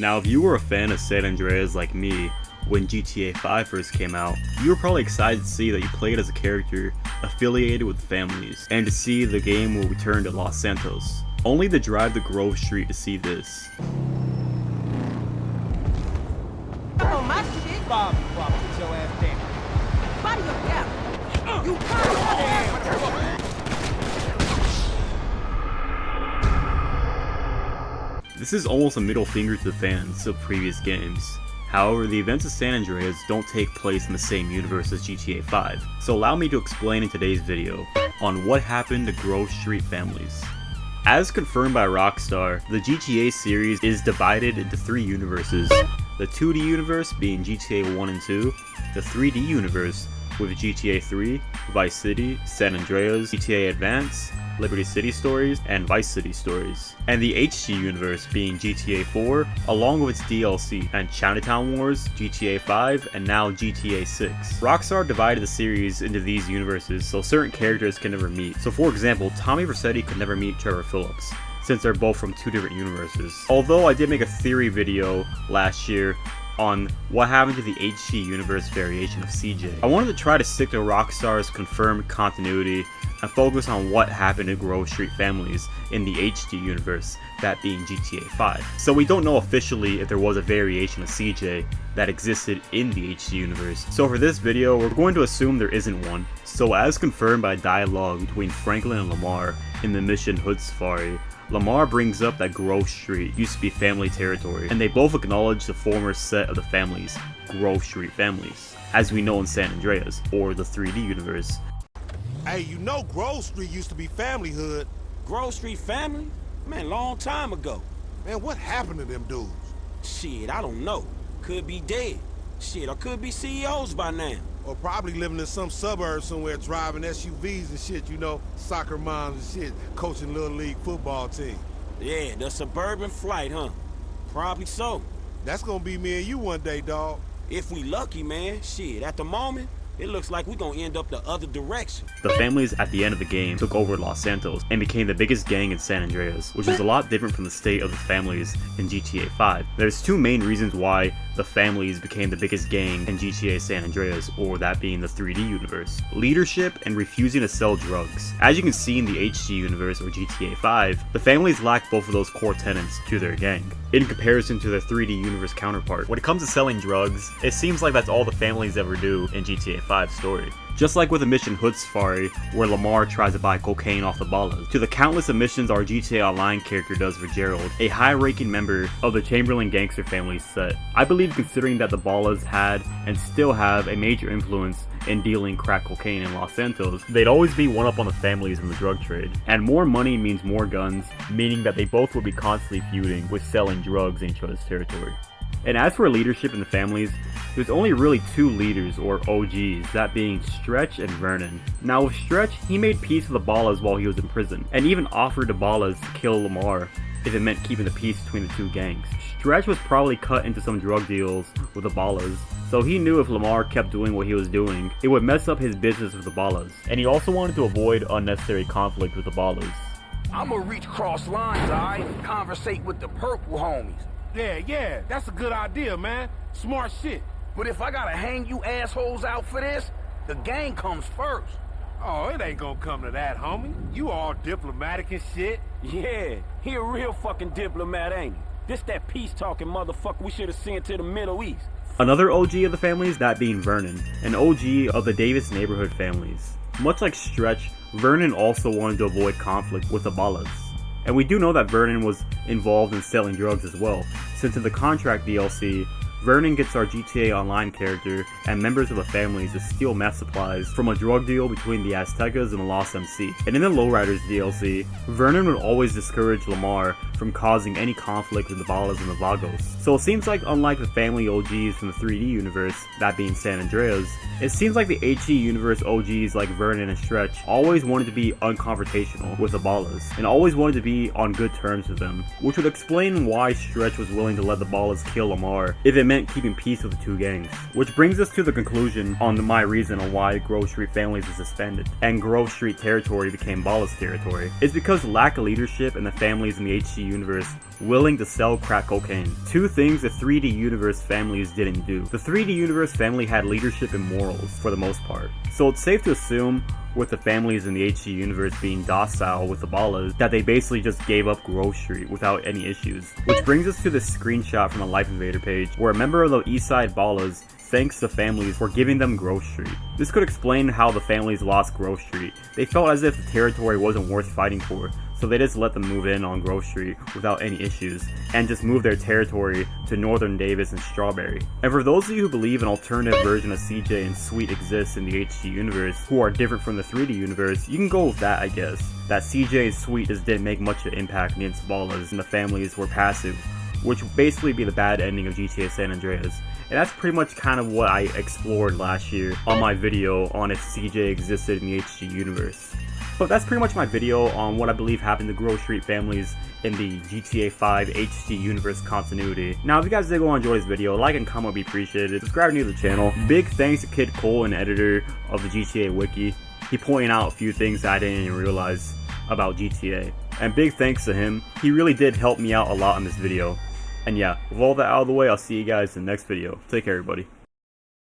Now, if you were a fan of San Andreas like me, when GTA 5 first came out, you were probably excited to see that you played as a character affiliated with families, and to see the game will return to Los Santos, only to drive to Grove Street to see this. Oh, my shit. Bob, put your ass down. Body up down. You This is almost a middle finger to the fans of previous games. However, the events of San Andreas don't take place in the same universe as GTA 5, so allow me to explain in today's video on what happened to Grove Street families. As confirmed by Rockstar, the GTA series is divided into 3 universes, the 2D universe being GTA 1 and 2, the 3D universe with GTA 3, Vice City, San Andreas, GTA Advance, Liberty City Stories, and Vice City Stories, and the HD universe being GTA 4 along with its DLC, and Chinatown Wars, GTA 5, and now GTA 6. Rockstar divided the series into these universes so certain characters can never meet. So for example, Tommy Vercetti could never meet Trevor Phillips, since they're both from 2 different universes. Although I did make a theory video last year on what happened to the HD universe variation of CJ. I wanted to try to stick to Rockstar's confirmed continuity and focus on what happened to Grove Street families in the HD universe, that being GTA 5. So we don't know officially if there was a variation of CJ that existed in the HD universe. So for this video, we're going to assume there isn't one. So as confirmed by dialogue between Franklin and Lamar in the mission Hood Safari, Lamar brings up that Grove Street used to be family territory, and they both acknowledge the former set of the families, Grove Street families, as we know in San Andreas, or the 3D universe. Hey, you know Grove Street used to be family hood. Grove Street family? Man, long time ago. Man, what happened to them dudes? Shit, I don't know. Could be dead. Shit, or could be CEOs by now. Or probably living in some suburb somewhere driving SUVs and shit, you know, soccer moms and shit, coaching little league football team. Yeah, the suburban flight, huh? Probably so. That's gonna be me and you one day, dawg. If we lucky, man. Shit, at the moment, it looks like we're gonna end up the other direction. The families at the end of the game took over Los Santos and became the biggest gang in San Andreas, which is a lot different from the state of the families in GTA 5. There's 2 main reasons why the families became the biggest gang in GTA San Andreas, or that being the 3D universe. Leadership and refusing to sell drugs. As you can see in the HD universe or GTA 5, the families lack both of those core tenets to their gang, in comparison to their 3D universe counterpart. When it comes to selling drugs, it seems like that's all the families ever do in GTA 5 story. Just like with the mission Hood Safari, where Lamar tries to buy cocaine off the Ballas, to the countless omissions our GTA Online character does for Gerald, a high-ranking member of the Chamberlain gangster family set. I believe, considering that the Ballas had and still have a major influence in dealing crack cocaine in Los Santos, they'd always be one up on the families in the drug trade. And more money means more guns, meaning that they both would be constantly feuding with selling drugs in each other's territory. And as for leadership in the families, there's only really 2 leaders, or OGs, that being Stretch and Vernon. Now with Stretch, he made peace with the Ballas while he was in prison, and even offered the Ballas to kill Lamar if it meant keeping the peace between the 2 gangs. Stretch was probably cut into some drug deals with the Ballas, so he knew if Lamar kept doing what he was doing, it would mess up his business with the Ballas. And he also wanted to avoid unnecessary conflict with the Ballas. I'ma reach cross lines, alright? Conversate with the purple homies. Yeah, that's a good idea, man. Smart shit. But if I gotta hang you assholes out for this, the gang comes first. Oh, it ain't gonna come to that, homie. You all diplomatic and shit. Yeah, he a real fucking diplomat, ain't he? This that peace-talking motherfucker we should have sent to the Middle East. Another OG of the families, that being Vernon, an OG of the Davis neighborhood families. Much like Stretch, Vernon also wanted to avoid conflict with the Ballas. And we do know that Vernon was involved in selling drugs as well, since in the Contract DLC, Vernon gets our GTA Online character and members of the families to steal meth supplies from a drug deal between the Aztecas and the Lost MC. And in the Lowriders DLC, Vernon would always discourage Lamar from causing any conflict with the Ballas and the Vagos. So it seems like, unlike the family OGs from the 3D universe, that being San Andreas, it seems like the HD universe OGs like Vernon and Stretch always wanted to be unconfrontational with the Ballas, and always wanted to be on good terms with them, which would explain why Stretch was willing to let the Ballas kill Lamar if it meant keeping peace with the two gangs. Which brings us to the conclusion on my reason on why Grove Street families was suspended, and Grove Street territory became Ballas territory. It's because lack of leadership and the families in the HD universe willing to sell crack cocaine. Two things the 3D universe families didn't do. The 3D universe family had leadership and morals for the most part. So it's safe to assume, with the families in the HD universe being docile with the Ballas, that they basically just gave up Grove Street without any issues. Which brings us to this screenshot from a Life Invader page, where a member of the Eastside Ballas thanks the families for giving them Grove Street. This could explain how the families lost Grove Street. They felt as if the territory wasn't worth fighting for, so they just let them move in on Grove Street without any issues, and just move their territory to Northern Davis and Strawberry. And for those of you who believe an alternative version of CJ and Sweet exists in the HD universe, who are different from the 3D universe, you can go with that, I guess. That CJ and Sweet just didn't make much of an impact against Ballas, and the families were passive, which would basically be the bad ending of GTA San Andreas. And that's pretty much kind of what I explored last year on my video on if CJ existed in the HD universe. But that's pretty much my video on what I believe happened to Grove Street families in the GTA 5 HD universe continuity. Now, if you guys did enjoy this video, like and comment would be appreciated. Subscribe to the channel. Big thanks to Kid Cole, an editor of the GTA Wiki. He pointed out a few things that I didn't even realize about GTA. And big thanks to him. He really did help me out a lot in this video. And yeah, with all that out of the way, I'll see you guys in the next video. Take care, everybody.